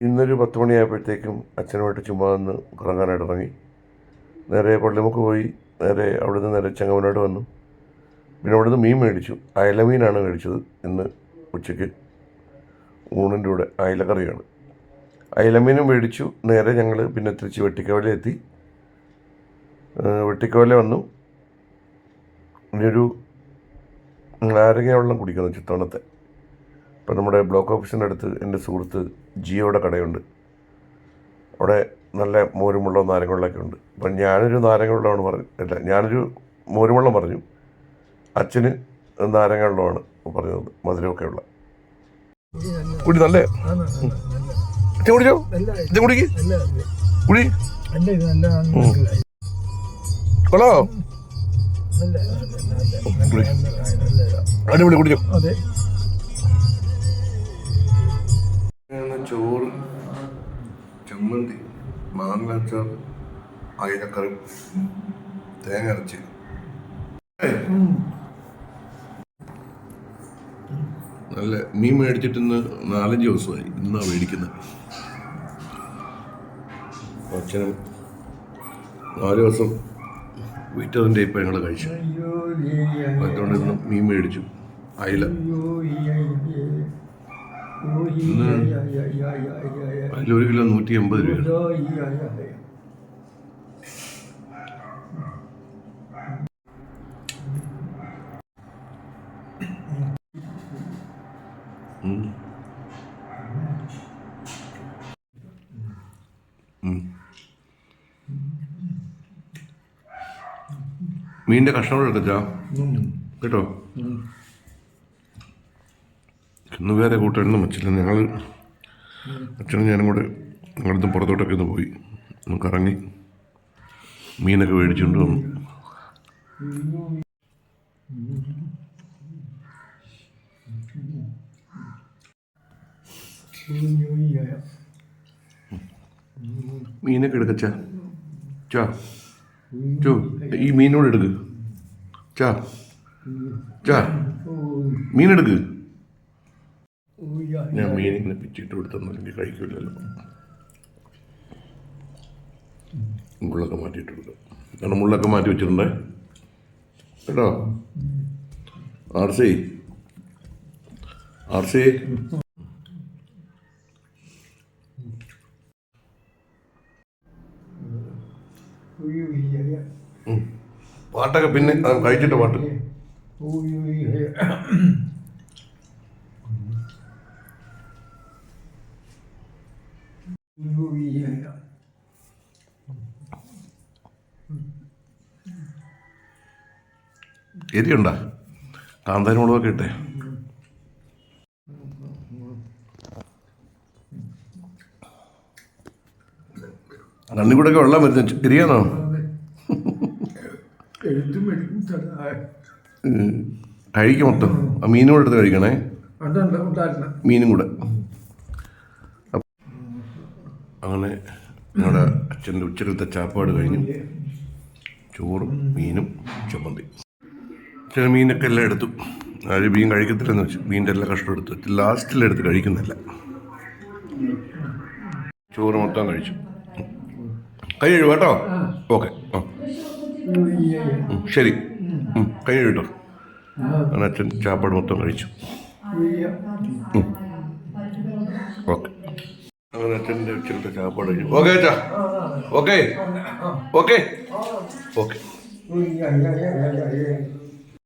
ഇന്നൊരു 10 മണിയായപ്പോഴത്തേക്കും അച്ഛനുമായിട്ട് ചുമ്മാ ഒന്ന് കറങ്ങാനായിട്ട് ഇറങ്ങി. നേരെ പള്ളിമുക്ക് പോയി അവിടെ നിന്ന് നേരെ ചെങ്ങമനാട് വന്നു. പിന്നെ അവിടെ നിന്ന് മീൻ മേടിച്ചു. അയല മീനാണ് മേടിച്ചത്. ഇന്ന് ഉച്ചയ്ക്ക് ഊണിൻ്റെ കൂടെ അയലക്കറിയാണ്. അയലമീനും മേടിച്ചു. നേരെ ഞങ്ങൾ പിന്നെ തിരിച്ച് വെട്ടിക്കവല എത്തി. വെട്ടിക്കവല വന്നു. ഇനിയൊരു നാരങ്ങ വെള്ളം കുടിക്കുന്നു ചിത്തവണത്തെ. ഇപ്പം നമ്മുടെ ബ്ലോക്ക് ഓഫീസിൻ്റെ അടുത്ത് എൻ്റെ സുഹൃത്ത് ജിയോയുടെ കടയുണ്ട്. അവിടെ നല്ല മോരും വെള്ളവും നാരങ്ങ വെള്ളമൊക്കെ ഉണ്ട്. അപ്പം ഞാനൊരു നാരങ്ങ വെള്ളമാണ് ഞാനൊരു മോരും വെള്ളം പറഞ്ഞു. അച്ഛന് നാരങ്ങ വെള്ളമാണ് പറഞ്ഞത്, മധുരമൊക്കെ ഉള്ള. കുടി നല്ല അച്ഛൻ കുടിച്ചോ, അച്ഛൻ കുടിക്ക് കുടി കൊള്ളോ, അടിപൊളി കുടിച്ചോ. ചോറ്, ചമ്മന്തി, മാങ്ങ അച്ചാർ, അയലക്കറി, തേങ്ങ അരച്ച്. നല്ല മീൻ മേടിച്ചിട്ട് ഇന്ന് 4-5 ദിവസമായി. ഇന്നാണ് മേടിക്കുന്നത്. അച്ഛനും 4 ദിവസം വീറ്ററിൻ്റെ ഇപ്പം ഞങ്ങൾ കഴിച്ചു. അതുകൊണ്ട് ഇന്ന് മീൻ മേടിച്ചു. അയില അതിൽ 1 കിലോ 180 രൂപയാണ്. മീനിൻ്റെ കഷ്ണം എടുക്കച്ചാ കേട്ടോ. ഇന്ന് വേറെ കൂട്ടാനൊന്നും വെച്ചില്ല. ഞങ്ങൾ അച്ഛനും ഞാനും കൂടെ ഞങ്ങളിന്ന് പുറത്തോട്ടൊക്കെ ഒന്ന് പോയി ഒന്ന് കറങ്ങി മീനൊക്കെ മേടിച്ചുകൊണ്ട് വന്നു. മീനൊക്കെ എടുക്കച്ചാ ചാ ചോ, ഈ മീനോട് എടുക്ക് ചാ ചാ, മീനെടുക്ക്. ഞാൻ മീനിങ്ങനെ പിച്ചിട്ട് കൊടുത്തൊന്നും എനിക്ക് കഴിക്കില്ലല്ലോ. മുള്ളൊക്കെ മാറ്റിയിട്ട് കൊടുക്കാം. കാരണം മുള്ളൊക്കെ മാറ്റി വെച്ചിട്ടുണ്ടേ കേട്ടോ. ആർസി പാട്ടൊക്കെ പിന്നെ കഴിച്ചിട്ട് പാട്ട്. എരിയുണ്ടാ? കാന്താരി മുളകൊക്കെ ഇട്ടേ. കണ്ണിക്കൂടെയൊക്കെ വെള്ളം വരുന്ന എരിയാണോ? കഴിക്കും മൊത്തം. ആ മീനും കൂടെ എടുത്ത് കഴിക്കണേ, മീനും കൂടെ. അങ്ങനെ ഞങ്ങളുടെ അച്ഛൻ്റെ ഉച്ചക്കലത്തെ ചാപ്പാട് കഴിഞ്ഞു. ചോറും മീനും ചമ്മന്തി. ചില മീനൊക്കെ എല്ലാം എടുത്തു. ആരും മീൻ കഴിക്കത്തില്ലെന്ന് വെച്ചു മീനിൻ്റെ എല്ലാ കഷ്ണം എടുത്ത് ലാസ്റ്റിലെടുത്ത് കഴിക്കുന്നില്ല. ചോറ് മൊത്തം കഴിച്ചു. കൈ കഴുകും കേട്ടോ. ഓക്കെ, ആ ശരി, കൈ കഴുകട്ടോ. അങ്ങനെ അച്ഛൻ ചാപ്പാട് മൊത്തം കഴിച്ചു. ഓക്കെ, അങ്ങനെ അച്ഛൻ്റെ ഉച്ചക്കലത്തെ ചാപ്പാട് കഴിച്ചു. ഓക്കെ അച്ഛാ, ഓക്കെ ഓക്കെ ഓക്കെ.